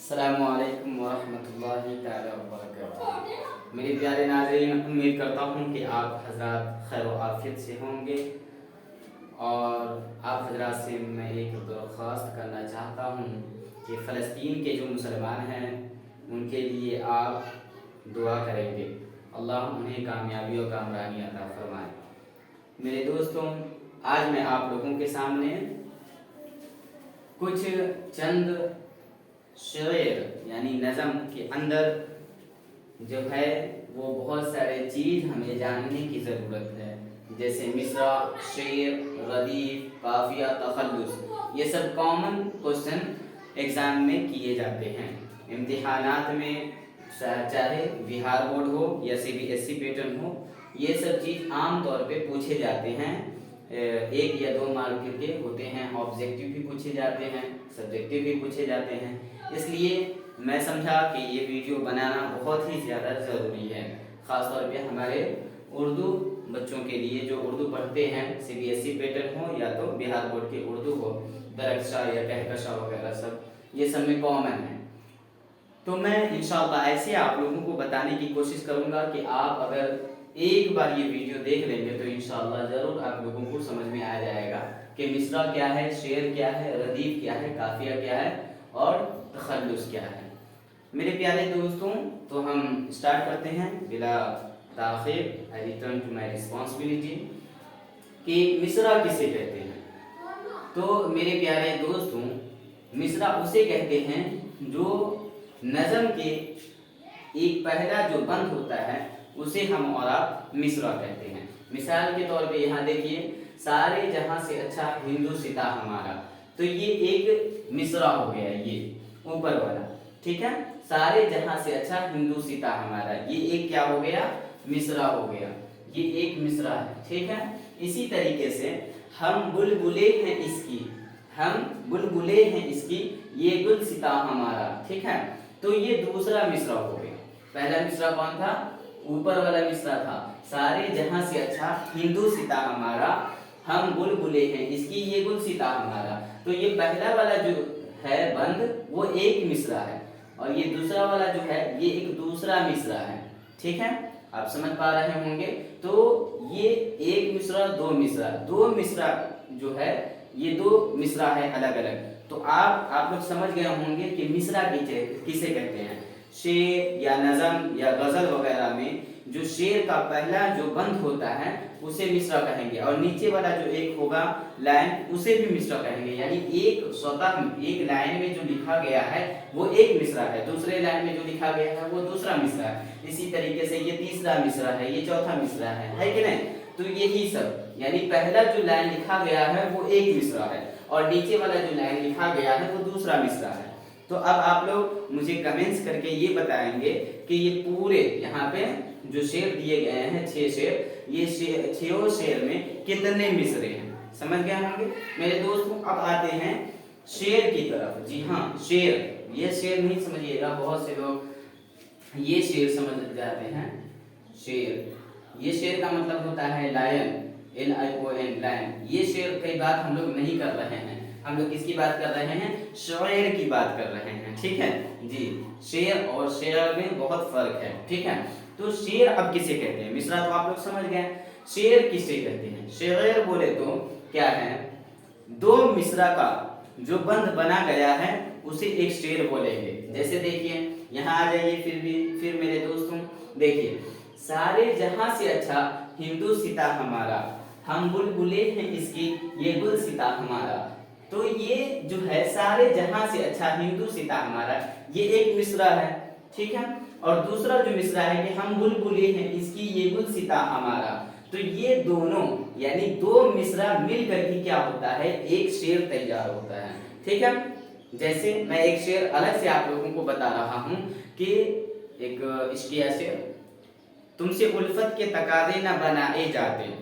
अस्सलामु अलैकुम वरहमतुल्लाहि ताला वबरकातुहू। मेरे प्यारे नाज़रीन, उम्मीद करता हूँ कि आप हज़रात खैर व आफियत से होंगे और आप हज़रात से मैं एक दरख्वास्त करना चाहता हूँ कि फ़लस्तीन के जो मुसलमान हैं उनके लिए आप दुआ करेंगे, अल्लाह उन्हें कामयाबी और कामरानी अता फरमाए। मेरे दोस्तों, आज मैं आप लोगों के सामने कुछ चंद शेर यानी नज़म के अंदर जो है वो बहुत सारे चीज़ हमें जानने की ज़रूरत है, जैसे मिसरा, शेर, रदीफ, काफिया, तखल्लुस। ये सब कॉमन क्वेश्चन एग्ज़ाम में किए जाते हैं, इम्तिहानात में, चाहे बिहार बोर्ड हो या CBSE पैटर्न हो। ये सब चीज़ आम तौर पे पूछे जाते हैं, 1 या 2 मार्क के होते हैं। ऑब्जेक्टिव भी पूछे जाते हैं, सब्जेक्टिव भी पूछे जाते हैं। इसलिए मैं समझा कि ये वीडियो बनाना बहुत ही ज़्यादा ज़रूरी है, ख़ास तौर पे हमारे उर्दू बच्चों के लिए जो उर्दू पढ़ते हैं, CBSE पैटर्न हो या तो बिहार बोर्ड के उर्दू हो, दरकशा या कहकशा वगैरह सब, ये सब में कॉमन है। तो मैं इंशाअल्लाह ऐसे आप लोगों को बताने की कोशिश करूँगा कि आप अगर एक बार ये वीडियो देख लेंगे तो इंशाअल्लाह ज़रूर आप लोगों को समझ में आ जाएगा कि मिसरा क्या है, शेर क्या है, रदीफ क्या है, काफिया क्या है और तखल्लुस क्या है। मेरे प्यारे दोस्तों, तो हम स्टार्ट करते हैं बिला ताख़ीर। आई रिटर्न टू माय रिस्पॉन्सिबिलिटी कि मिसरा किसे कहते हैं। तो मेरे प्यारे दोस्तों, मिसरा उसे कहते हैं जो नज़म के एक पहला जो बंद होता है उसे हम और आप मिसरा कहते हैं। मिसाल के तौर पे यहाँ देखिए, सारे जहां से अच्छा हिंदू सिता हमारा, तो ये एक मिसरा हो गया, ये ऊपर वाला, ठीक है। सारे जहां से अच्छा हिंदू सिता हमारा, ये एक क्या हो गया, मिसरा हो गया, ये एक मिसरा है, ठीक है। इसी तरीके से हम बुलबुले हैं इसकी, हम बुलबुले हैं इसकी, ये गुल सिता हमारा, ठीक है। तो ये दूसरा मिसरा हो गया। पहला मिसरा कौन था, ऊपर वाला मिसरा था, सारे जहां से अच्छा हिंदू सिता हमारा, हम बुलबुले हैं इसकी, ये गुल सिता हमारा। तो ये पहला वाला जो है बंद वो एक मिसरा है और ये दूसरा वाला जो है ये एक दूसरा मिसरा है, ठीक है। आप समझ पा रहे होंगे। तो ये एक मिसरा, दो मिसरा, दो मिसरा जो है ये दो मिसरा है अलग अलग। तो आप लोग समझ गए होंगे कि मिसरा किसे कहते हैं। शेर या नज़म या गज़ल वगैरह में जो शेर का पहला जो बंद होता है उसे मिसरा कहेंगे और नीचे वाला जो एक होगा लाइन उसे भी मिसरा कहेंगे। यानी एक स्वतः एक लाइन में जो लिखा गया है वो एक मिसरा है, दूसरे लाइन में जो लिखा गया है वो दूसरा मिसरा है। इसी तरीके से ये तीसरा मिसरा है, ये चौथा मिसरा है कि नहीं। तो यही सब, यानी पहला जो लाइन लिखा गया है वो एक मिसरा है और नीचे वाला जो लाइन लिखा गया है वो दूसरा मिसरा है। तो अब आप लोग मुझे कमेंट्स करके ये बताएंगे कि ये पूरे यहाँ पे जो शेर दिए गए हैं 6 शेर, ये छह शेर में कितने मिसरे हैं, समझ गए होंगे मेरे दोस्तों। अब आते हैं शेर की तरफ। जी हाँ, शेर, ये शेर नहीं समझिएगा, बहुत से लोग ये शेर समझ जाते हैं। शेर, ये शेर का मतलब होता है लायन, LION, लायन। ये शेर कई बात हम लोग नहीं कर रहे हैं, हम लोग किसकी बात कर रहे हैं, शेर की बात कर रहे हैं, ठीक है जी। शेर और शेर में बहुत फर्क है, ठीक है। तो शेर अब किसे कहते हैं, मिसरा तो आप लोग समझ गए, शेर किसे कहते हैं। शेर बोले तो क्या है, दो मिसरा का जो बंद बना गया है उसे एक शेर बोलेंगे। जैसे देखिए यहाँ आ जाइए, फिर मेरे दोस्तों देखिए, सारे जहां से अच्छा हिंदू सिता हमारा, हम बुलबुले हैं इसकी, ये गुल सिता हमारा। तो ये जो है सारे जहां से अच्छा हिंदू सिता हमारा, ये एक मिसरा है, ठीक है। और दूसरा जो मिसरा है कि हम बुलबुले हैं इसकी, ये गुल सिता हमारा। तो ये दोनों यानी दो मिसरा मिलकर के क्या होता है, एक शेर तैयार होता है, ठीक है। जैसे मैं एक शेर अलग से आप लोगों को बता रहा हूं कि एक इश्किया शेर, तुमसे उल्फत के तकाज़े न बनाए जाते,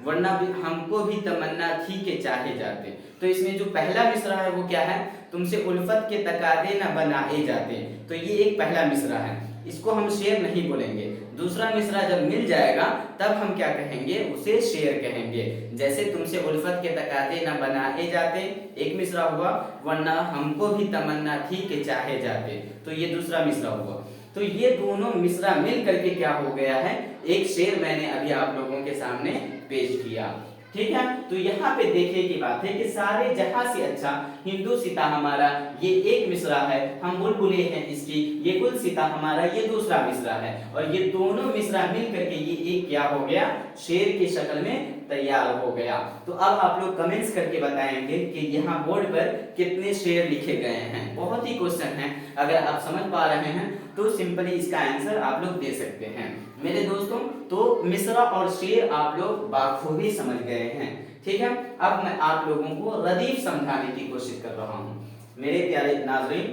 वरना भी हमको भी तमन्ना थी के चाहे जाते। तो इसमें जो पहला मिसरा है वो क्या है, तुमसे उल्फत के तकाज़े न बनाए जाते, तो ये एक पहला मिसरा है। इसको हम शेर नहीं बोलेंगे। दूसरा मिसरा जब मिल जाएगा तब हम क्या कहेंगे, उसे शेर कहेंगे। जैसे तुमसे उल्फत के तकाजे न बनाए जाते, एक मिसरा हुआ, वरना हमको भी तमन्ना थी कि चाहे जाते, तो ये दूसरा मिसरा हुआ। तो ये दोनों मिसरा मिल करके क्या हो गया है, एक शेर मैंने अभी आप लोगों के सामने पेश किया। ठीक है, तो यहाँ पे देखने की बात है कि सारे जहां से अच्छा हिंदुस्तान हमारा ये एक मिसरा है, हम बुलबुले हैं इसकी, ये गुलसिता हमारा ये दूसरा मिसरा है, और ये दोनों मिसरा मिल करके ये एक क्या हो गया, शेर की शक्ल में तैयार हो गया। तो अब आप लोग कमेंट्स करके बताएंगे कि यहाँ बोर्ड पर कितने शेर लिखे गए हैं। बहुत ही क्वेश्चन है, अगर आप समझ पा रहे हैं तो सिंपली इसका आंसर आप लोग दे सकते हैं मेरे दोस्तों। तो मिसरा और शेर आप लोग बाखूबी समझ गए हैं। ठीक है, अब मैं आप लोगों को रदीफ समझाने की कोशिश कर रहा हूँ। मेरे प्यारे नाज़रीन,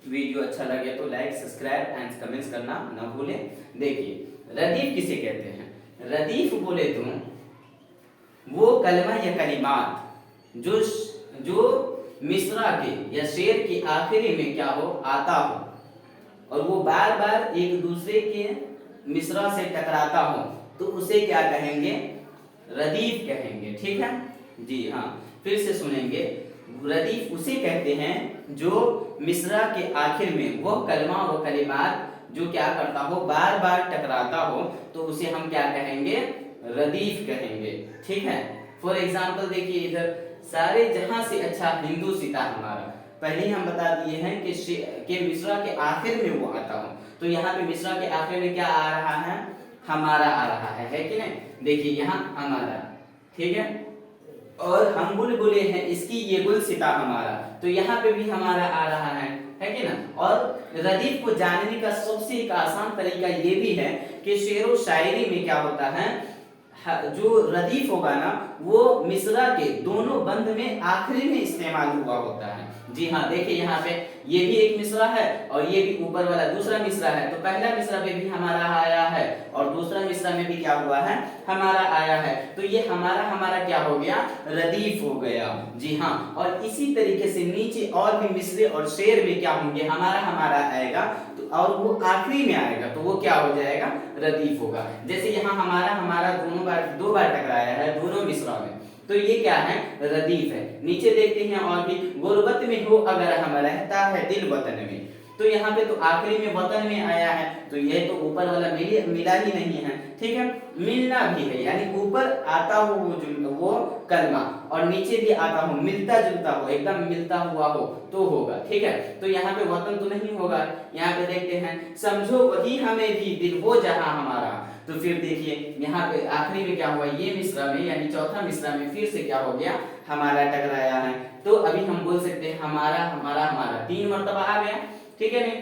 वीडियो अच्छा लगे तो लाइक, सब्सक्राइब एंड कमेंट्स करना न भूलें। देखिए, रदीफ किसे कहते हैं? रदीफ बोले तो वो कलमा या कलिमात जो मिसरा के या शेर के आखिरी में क्या हो, आता हो, और वो बार बार एक दूसरे के मिसरा से टकराता हो, तो उसे क्या कहेंगे, रदीफ कहेंगे। ठीक है जी हाँ, फिर से सुनेंगे। रदीफ उसे कहते हैं जो मिसरा के आखिर में वो कलमा व कलिमात जो क्या करता हो, बार बार टकराता हो, तो उसे हम क्या कहेंगे, रदीफ कहेंगे। ठीक है, फॉर एग्जाम्पल देखिए, इधर सारे जहां से अच्छा हिंदुस्तान हमारा, पहले हम बता दिए हैं कि मिसरा के आखिर में वो आता हो, तो यहाँ पे मिसरा के आखिर में क्या आ रहा है, हमारा आ रहा है कि नहीं? देखिए यहाँ हमारा, ठीक है, और हम बुलबुले हैं इसकी, ये गुलसिता हमारा, तो यहाँ पे भी हमारा आ रहा है कि ना? और रदीफ को जानने का सबसे एक आसान तरीका ये भी है कि शेर व शायरी में क्या होता है, जो रदीफ होगा ना, वो मिसरा के दोनों बंद में आखिरी में इस्तेमाल हुआ होता है। जी हाँ, देखिए यहाँ पे ये भी एक मिसरा है और ये भी ऊपर वाला दूसरा मिसरा है, तो पहला मिसरा पे भी हमारा आया है और दूसरा मिसरा में भी क्या हुआ है, हमारा आया है, तो ये हमारा क्या हो गया, रदीफ हो गया। जी हाँ, और इसी तरीके से नीचे और भी मिसरे और शेर में क्या होंगे, हमारा आएगा, तो और वो आखिरी में आएगा, तो वो क्या हो जाएगा, रदीफ होगा। जैसे यहाँ हमारा दो बार टकराया है दोनों मिसरा में, तो ये क्या है, रदीफ है। नीचे देखते हैं और भी, गुर्बत में हो अगर हम रहता है दिल वतन में, तो यहाँ पे तो आखिरी में वतन में आया है, तो ये तो ऊपर वाला मिला ही नहीं है। ठीक है, मिलना भी है, यानी ऊपर आता हो वो कलमा और नीचे भी आता हो, मिलता जुलता हो, एकदम मिलता हुआ हो तो होगा। ठीक है, तो यहाँ पे वतन तो नहीं होगा। यहाँ पे देखते हैं, समझो वही हमें भी दिल वो जहां हमारा, तो फिर देखिए यहाँ पे आखिरी में क्या हुआ, ये मिसरा में यानी चौथा मिसरा में फिर से क्या हो गया, हमारा टकराया है, तो अभी हम बोल सकते हैं हमारा 3 मरतबा आ गया। ठीक है नहीं,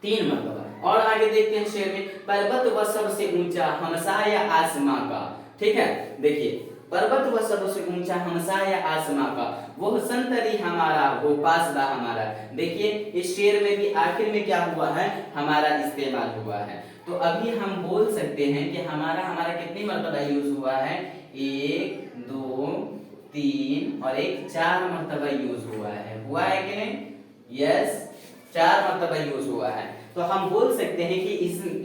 3 मरतबा। और आगे देखते हैं शेर में, पर्वत व सबसे ऊंचा हमसाया आसमां का। ठीक है, देखिए, पर्वत व सबसे ऊंचा हमसाया आसमां का, वो संतरी हमारा, वो फासला हमारा। देखिए इस शेर में भी आखिर में क्या हुआ है, हमारा इस्तेमाल हुआ है। तो अभी हम बोल सकते हैं कि हमारा कितनी मरतबा यूज हुआ है, 1 2 3 और 4 मरतबा यूज हुआ है कि नहीं? यस, 4 मरतबा यूज हुआ है। तो हम बोल सकते हैं कि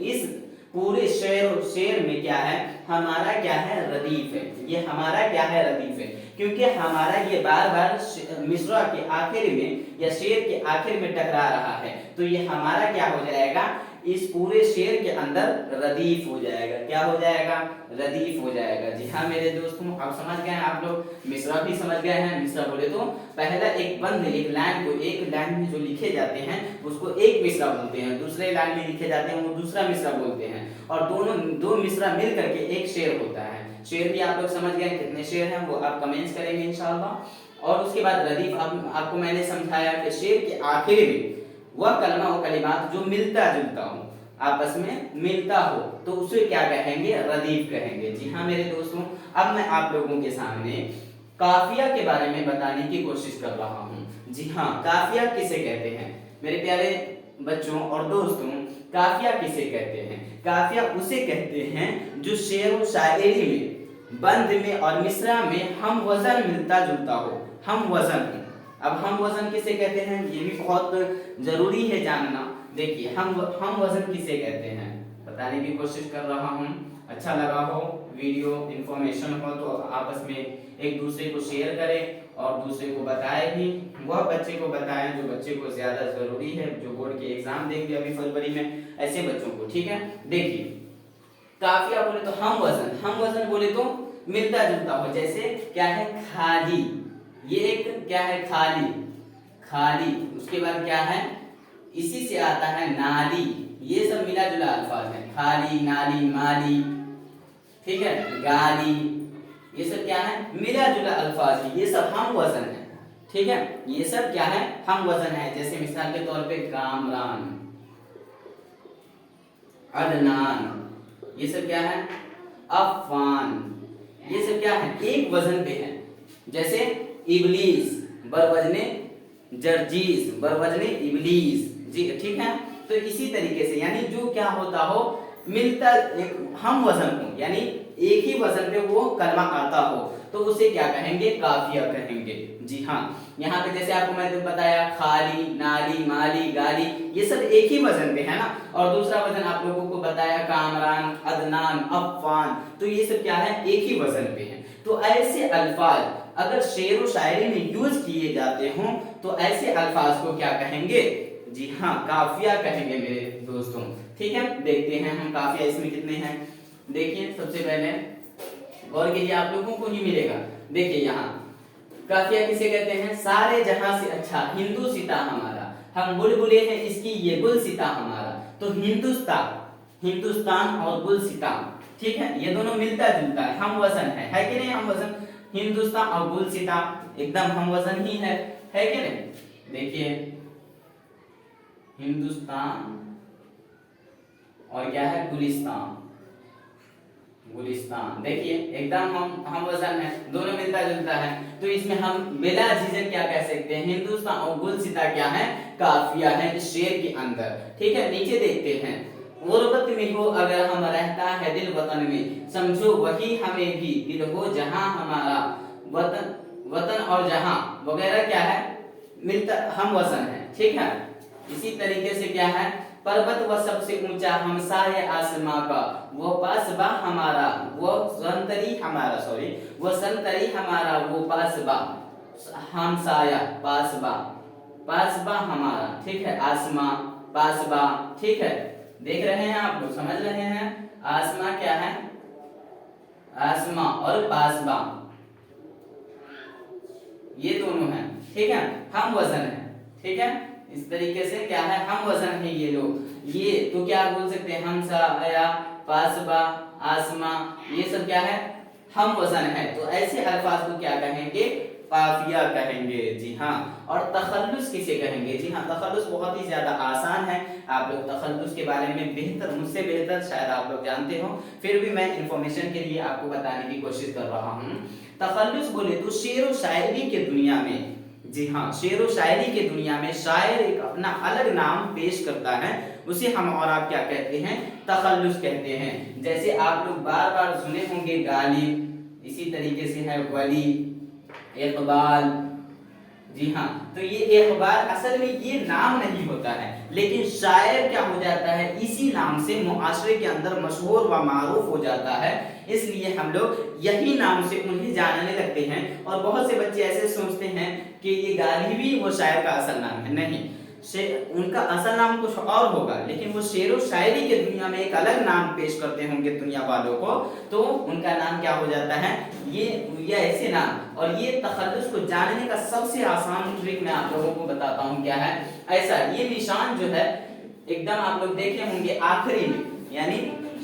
इस पूरे शेर में क्या है, हमारा क्या है, रदीफ है। ये हमारा क्या है, रदीफ है, क्योंकि हमारा ये बार बार मिसरा के आखिर में या शेर के आखिर में टकरा रहा है, तो ये हमारा क्या हो जाएगा, इस पूरे शेर के अंदर रदीफ हो जाएगा। क्या हो जाएगा, रदीफ हो जाएगा। जी हाँ मेरे दोस्तों, आप समझ गए हैं, आप लोग मिसरा भी समझ गए हैं। मिसरा बोले तो पहला एक बंद, एक लाइन में जो लिखे जाते हैं उसको एक मिसरा बोलते हैं, दूसरे लाइन में लिखे जाते हैं वो दूसरा मिसरा बोलते हैं, और दो मिसरा मिल करके एक शेर होता है। शेर भी आप लोग समझ गए, कितने शेर हैं वो आप कमेंट्स करेंगे इंशाल्लाह। और उसके बाद रदीफ आपको मैंने समझाया कि शेर के आखिर में वह कलमा व कलिमात जो मिलता जुलता हो, आपस में मिलता हो, तो उसे क्या कहेंगे, रदीफ कहेंगे। जी हाँ मेरे दोस्तों, अब मैं आप लोगों के सामने काफिया के बारे में बताने की कोशिश कर रहा हूँ। जी हाँ, काफिया किसे कहते हैं मेरे प्यारे बच्चों और दोस्तों, काफिया किसे कहते हैं? काफिया उसे कहते हैं जो शेर व शायरी में बंद में और मिसरा में हम वजन मिलता जुलता हो, हम वजन। अब हम वजन किसे कहते हैं, ये भी बहुत जरूरी है जानना। देखिए हम वजन किसे कहते हैं बताने की कोशिश कर रहा हूँ। अच्छा लगा हो वीडियो, इंफॉर्मेशन हो तो आपस में एक दूसरे को शेयर करें और दूसरे को बताएं भी, वह बच्चे को बताएं जो बच्चे को ज्यादा जरूरी है, जो बोर्ड के एग्जाम देंगे अभी फरवरी में, ऐसे बच्चों को। ठीक है, देखिए काफिया बोले तो हम वजन बोले तो मिलता जुलता हो, जैसे क्या है खाली, ये एक क्या है खाली, उसके बाद क्या है इसी से आता है नाली, ये सब मिला जुला अल्फाज है, खाली, नाली, माली, ठीक है, गाली, ये सब क्या है मिला जुला अल्फाज है, ये सब हम वजन है। ठीक है, ये सब क्या है हम वजन है। जैसे मिसाल के तौर पे कामरान, अदनान, ये सब क्या है अफान, ये सब क्या है एक वजन पे है। जैसे इबलीस बरवजने जर्जीस, बरवजने इबलीस, जी ठीक है। तो इसी तरीके से यानी जो क्या होता हो मिलता एक हम वजन हो, यानी एक ही वजन पे वो कलमा आता हो तो उसे क्या कहेंगे काफिया कहेंगे। जी हाँ, यहाँ पे जैसे आपको मैंने बताया खाली, नाली, माली, गाली, ये सब एक ही वजन पे है ना। और दूसरा वजन आप लोगों को बताया कामरान, अदनान, अफान, तो ये सब क्या है एक ही वजन पे है। तो ऐसे अल्फाज अगर शेर व शायरी में यूज किए जाते हों तो ऐसे अल्फाज को क्या कहेंगे, जी हाँ काफिया कहेंगे मेरे दोस्तों। ठीक है, देखते हैं हम काफिया इसमें कितने हैं। देखिए सबसे पहले गौर कीजिए, आप लोगों को ही मिलेगा। देखिए यहाँ काफिया किसे कहते हैं, सारे जहां से अच्छा हिंदुस्ता हमारा, हम बुलबुले हैं इसकी ये गुलसिता हमारा। तो हिंदुस्तान और गुलसिता, ठीक है, ये दोनों मिलता जुलता है, हम वजन है कि नहीं, हम वजन हिंदुस्तान और गुलसिता एकदम हम वजन ही है कि नहीं। देखिए हिंदुस्तान और क्या है गुलिस्तान, देखिए एकदम हम वजन है, दोनों मिलता जुलता है। तो इसमें हम बिला झिझक क्या कह सकते हैं, हिंदुस्तान और गुलसिता क्या है काफिया है इस शेर के अंदर। ठीक है, नीचे देखते हैं, गुर्बत में हो अगर हम रहता है दिल वतन में, समझो वही हमें भी दिल हो जहां हमारा, वतन और जहां वगैरह क्या है मिलता हम वजन है। ठीक है, इसी तरीके से क्या है पर्वत व सबसे ऊंचा हमसाया आसमां का, वो पासबा हमारा, वो संतरी हमारा, वो पासबा हमसाया, पासबा हमारा। ठीक है, आसमां पासबा, ठीक है, देख रहे हैं आप लोग, समझ रहे हैं। आसमां क्या है, आसमां और पासबा ये दोनों हैं। ठीक है, हम वजन है। ठीक है, इस तरीके से क्या है हम वजन है ये लोग। ये तो क्या बोल सकते हैं हमसा, आया, पासबा, आसमा, ये सब क्या है हम वजन है। तो ऐसे अल्फाज को क्या कहेंगे काफिया कहेंगे। जी हाँ, और तखल्लुस किसे कहेंगे, जी हाँ तखल्लुस बहुत ही ज्यादा आसान है, आप लोग तखल्लुस के बारे में बेहतर, मुझसे बेहतर शायद आप लोग जानते हो, फिर भी मैं इंफॉर्मेशन के लिए आपको बताने की कोशिश कर रहा हूँ। तखल्लुस बोले तो शेर व शायरी के दुनिया में, जी हाँ शेर व शायरी के दुनिया में शायर एक अपना अलग नाम पेश करता है, उसे हम और आप क्या कहते हैं तखल्लुस कहते हैं। जैसे आप लोग बार बार सुने होंगे गालिब, इसी तरीके से है वली, इकबाल। जी हाँ, तो ये इकबाल असल में ये नाम नहीं होता है, लेकिन शायर क्या हो जाता है इसी नाम से मुआशरे के अंदर मशहूर व मारूफ हो जाता है, इसलिए हम लोग यही नाम से उन्हें जानने लगते हैं। और बहुत से बच्चे ऐसे सोचते हैं कि ये गालिबी वो शायर का असल नाम है, नहीं, उनका असल नाम कुछ और होगा, लेकिन वो शेर व शायरी के दुनिया में एक अलग नाम पेश करते होंगे दुनिया वालों को, तो उनका नाम क्या हो जाता है ये ऐसे नाम। और ये तखल्लुस को जानने का सबसे आसान ट्रिक मैं आप लोगों को बताता हूँ क्या है। ऐसा ये निशान जो है एकदम आप लोग देखे होंगे आखिरी में, यानी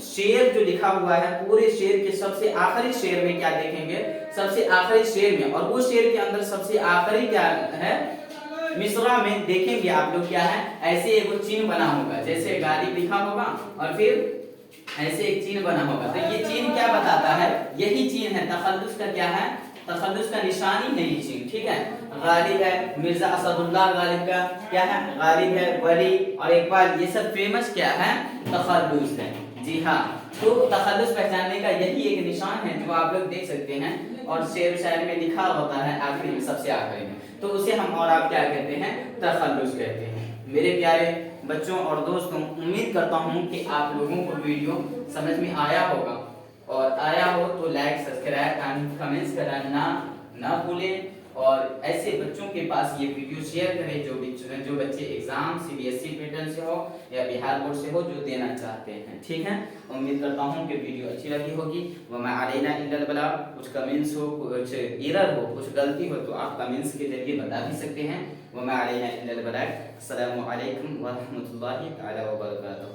शेर जो लिखा हुआ है पूरे शेर के सबसे आखिरी शेर में क्या देखेंगे, सबसे आखिरी शेर में, और वो शेर के अंदर सबसे आखिरी क्या है मिसरा में देखेंगे आप लोग क्या है ऐसे एक चिन्ह बना होगा, जैसे गालिब लिखा होगा और फिर ऐसे एक चिन्ह बना होगा। तो ये चिन्ह क्या बताता है, यही चिन्ह है तखल्लुस का, क्या है तखल्लुस का निशानी है ये चिन्ह। ठीक है, गालिब है मिर्जा असदुल्लाह गालिब का क्या है गालिब है, वली और इकबाल, ये सब फेमस क्या है तखल्लुस है। जी हाँ, तो तखल्लुस पहचानने का यही एक निशान है जो आप लोग देख सकते हैं, और शेर शायर में लिखा होता है आखिरी में, सबसे आखिरी में, तो उसे हम और आप क्या कहते हैं तखल्लुस कहते हैं। میرے پیارے بچوں اور دوستوں، امید کرتا ہوں کہ آپ لوگوں کو ویڈیو سمجھ میں آیا ہوگا، اور آیا ہو تو لائک، سبسکرائب اینڈ کمنٹس کرنا نہ بھولیں، اور ایسے بچوں کے پاس یہ ویڈیو شیئر کریں جو بچے exam C B S E pattern سے ہو یا بہار بورڈ سے ہو جو دینا چاہتے ہیں، ٹھیک ہے؟ امید کرتا ہوں کہ ویڈیو اچھی لگی ہوگی۔ وما علینا الا البلاغ، کچھ کمنٹس ہو، کچھ ایرر ہو، کچھ غلطی ہو تو آپ کمنٹس کے ذریعے بتا بھی سکتے ہیں۔ وما علینا الا البلاغ۔ السلام علیکم ورحمۃ اللہ تعالی وبرکاتہ۔